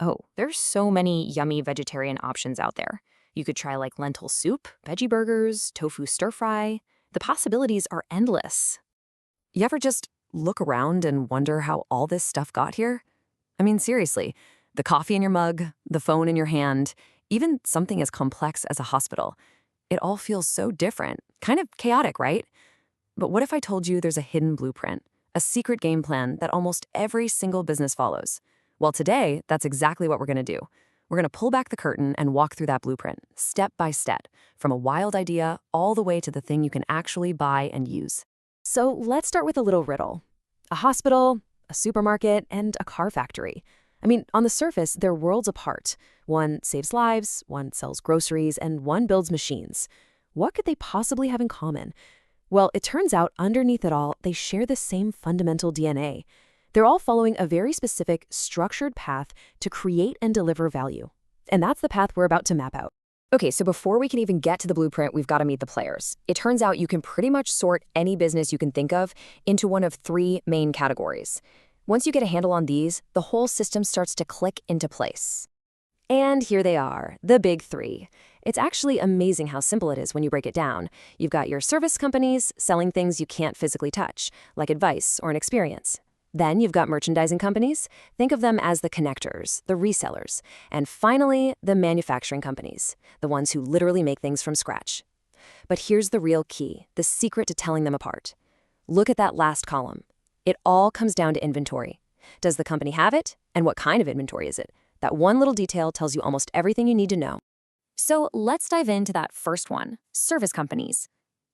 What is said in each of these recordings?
Oh, there's so many yummy vegetarian options out there. You could try like lentil soup, veggie burgers, tofu stir fry. The possibilities are endless. You ever just look around and wonder how all this stuff got here? I mean, seriously, the coffee in your mug, the phone in your hand, even something as complex as a hospital. It all feels so different, kind of chaotic, right? But what if I told you there's a hidden blueprint, a secret game plan that almost every single business follows? Well, today, that's exactly what we're going to do. We're going to pull back the curtain and walk through that blueprint, step by step, from a wild idea all the way to the thing you can actually buy and use. So let's start with a little riddle. A hospital, a supermarket, and a car factory. I mean, on the surface, they're worlds apart. One saves lives, one sells groceries, and one builds machines. What could they possibly have in common? Well, it turns out underneath it all, they share the same fundamental DNA. They're all following a very specific, structured path to create and deliver value. And that's the path we're about to map out. Okay, so before we can even get to the blueprint, we've got to meet the players. It turns out you can pretty much sort any business you can think of into one of three main categories. Once you get a handle on these, the whole system starts to click into place. And here they are, the big three. It's actually amazing how simple it is when you break it down. You've got your service companies selling things you can't physically touch, like advice or an experience. Then you've got merchandising companies. Think of them as the connectors, the resellers. And finally, the manufacturing companies, the ones who literally make things from scratch. But here's the real key, the secret to telling them apart. Look at that last column. It all comes down to inventory. Does the company have it? And what kind of inventory is it? That one little detail tells you almost everything you need to know. So let's dive into that first one, service companies.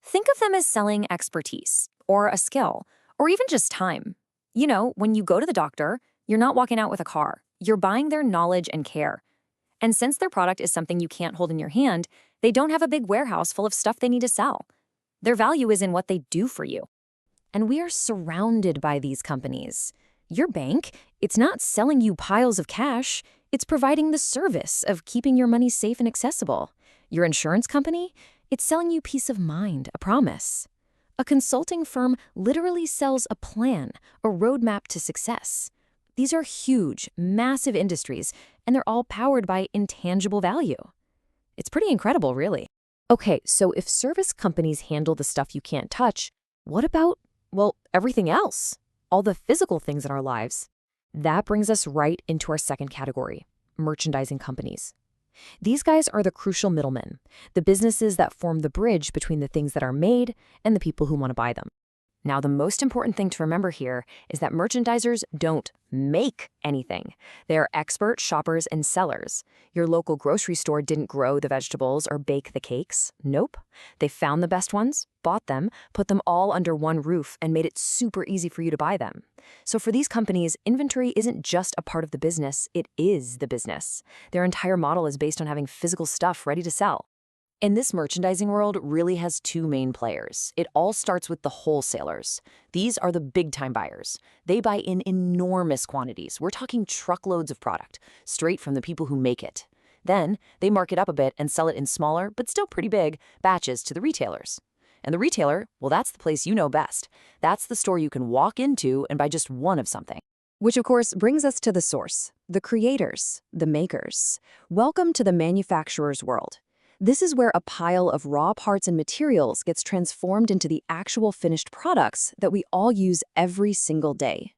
Think of them as selling expertise, or a skill, or even just time. You know, when you go to the doctor, you're not walking out with a car. You're buying their knowledge and care. And since their product is something you can't hold in your hand, they don't have a big warehouse full of stuff they need to sell. Their value is in what they do for you. And we are surrounded by these companies. Your bank, it's not selling you piles of cash. It's providing the service of keeping your money safe and accessible. Your insurance company, it's selling you peace of mind, a promise. A consulting firm literally sells a plan, a roadmap to success. These are huge, massive industries, and they're all powered by intangible value. It's pretty incredible, really. Okay, so if service companies handle the stuff you can't touch, what about, well, everything else? All the physical things in our lives? That brings us right into our second category, merchandising companies. These guys are the crucial middlemen, the businesses that form the bridge between the things that are made and the people who want to buy them. Now, the most important thing to remember here is that merchandisers don't make anything. They are expert shoppers and sellers. Your local grocery store didn't grow the vegetables or bake the cakes. Nope. They found the best ones, bought them, put them all under one roof, and made it super easy for you to buy them. So for these companies, inventory isn't just a part of the business, it is the business. Their entire model is based on having physical stuff ready to sell. And this merchandising world really has two main players. It all starts with the wholesalers. These are the big-time buyers. They buy in enormous quantities. We're talking truckloads of product, straight from the people who make it. Then they mark it up a bit and sell it in smaller, but still pretty big, batches to the retailers. And the retailer, well, that's the place you know best. That's the store you can walk into and buy just one of something. Which, of course, brings us to the source, the creators, the makers. Welcome to the manufacturer's world. This is where a pile of raw parts and materials gets transformed into the actual finished products that we all use every single day.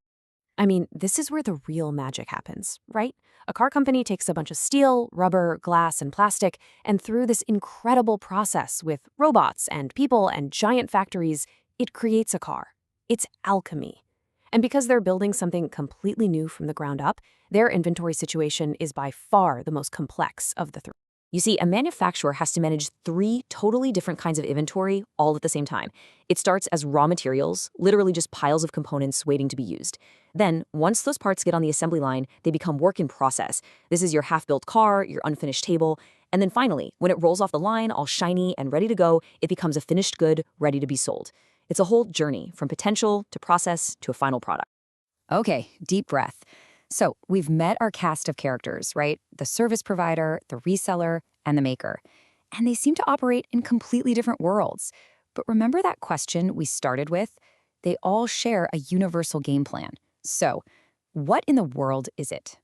I mean, this is where the real magic happens, right? A car company takes a bunch of steel, rubber, glass, and plastic, and through this incredible process with robots and people and giant factories, it creates a car. It's alchemy. And because they're building something completely new from the ground up, their inventory situation is by far the most complex of the three. You see, a manufacturer has to manage three totally different kinds of inventory all at the same time. It starts as raw materials, literally just piles of components waiting to be used. Then, once those parts get on the assembly line, they become work in process. This is your half-built car, your unfinished table, and then finally, when it rolls off the line, all shiny and ready to go, it becomes a finished good ready to be sold. It's a whole journey, from potential to process to a final product. Okay, deep breath. So we've met our cast of characters, right? The service provider, the reseller, and the maker. And they seem to operate in completely different worlds. But remember that question we started with? They all share a universal game plan. So what in the world is it?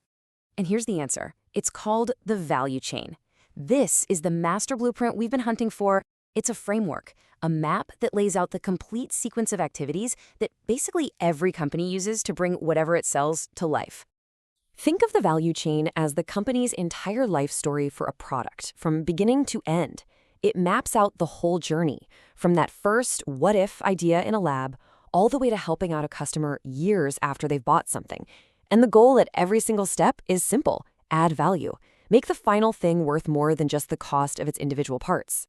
And here's the answer. It's called the value chain. This is the master blueprint we've been hunting for. It's a framework, a map that lays out the complete sequence of activities that basically every company uses to bring whatever it sells to life. Think of the value chain as the company's entire life story for a product, from beginning to end. It maps out the whole journey, from that first what-if idea in a lab, all the way to helping out a customer years after they've bought something. And the goal at every single step is simple: add value. Make the final thing worth more than just the cost of its individual parts.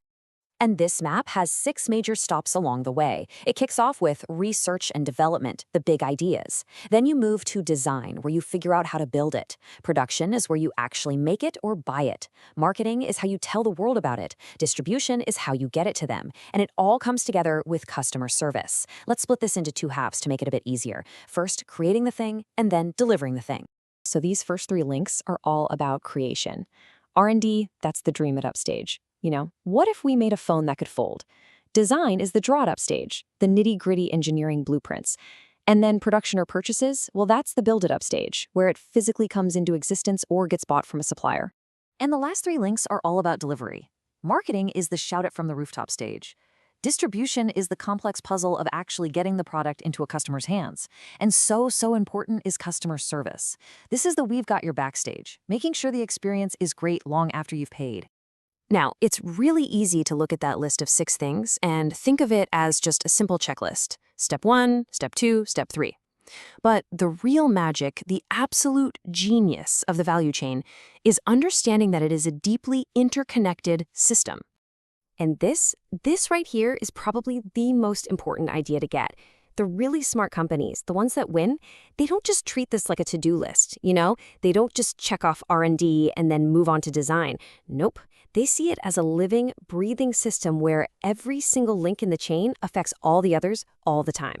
And this map has 6 major stops along the way. It kicks off with research and development, the big ideas. Then you move to design, where you figure out how to build it. Production is where you actually make it or buy it. Marketing is how you tell the world about it. Distribution is how you get it to them. And it all comes together with customer service. Let's split this into 2 halves to make it a bit easier. First, creating the thing, and then delivering the thing. So these first 3 links are all about creation. R&D, that's the dream it up stage. What if we made a phone that could fold? Design is the draw it up stage, the nitty-gritty engineering blueprints. And then production or purchases, well, that's the build it up stage, where it physically comes into existence or gets bought from a supplier. And the last 3 links are all about delivery. Marketing is the shout it from the rooftop stage. Distribution is the complex puzzle of actually getting the product into a customer's hands. And so important is customer service. This is the we've got your backstage, making sure the experience is great long after you've paid. Now, it's really easy to look at that list of 6 things and think of it as just a simple checklist. Step 1, step 2, step 3. But the real magic, the absolute genius of the value chain, is understanding that it is a deeply interconnected system. And this right here is probably the most important idea to get. The really smart companies, the ones that win, they don't just treat this like a to-do list, They don't just check off R&D and then move on to design. Nope. They see it as a living, breathing system where every single link in the chain affects all the others all the time.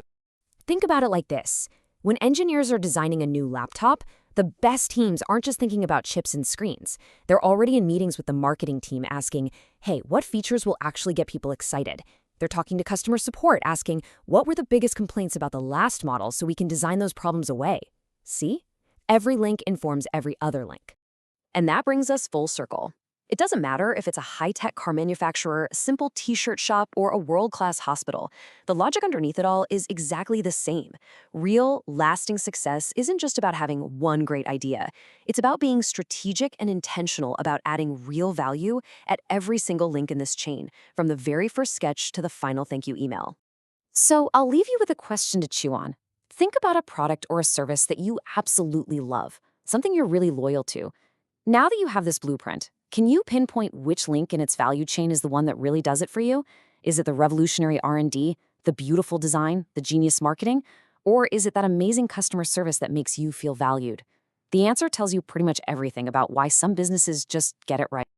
Think about it like this. When engineers are designing a new laptop, the best teams aren't just thinking about chips and screens. They're already in meetings with the marketing team asking, hey, what features will actually get people excited? They're talking to customer support asking, what were the biggest complaints about the last model so we can design those problems away? See? Every link informs every other link. And that brings us full circle. It doesn't matter if it's a high-tech car manufacturer, simple t-shirt shop, or a world-class hospital. The logic underneath it all is exactly the same. Real, lasting success isn't just about having one great idea. It's about being strategic and intentional about adding real value at every single link in this chain, from the very first sketch to the final thank you email. So I'll leave you with a question to chew on. Think about a product or a service that you absolutely love, something you're really loyal to. Now that you have this blueprint, can you pinpoint which link in its value chain is the one that really does it for you? Is it the revolutionary R&D, the beautiful design, the genius marketing? Or is it that amazing customer service that makes you feel valued? The answer tells you pretty much everything about why some businesses just get it right.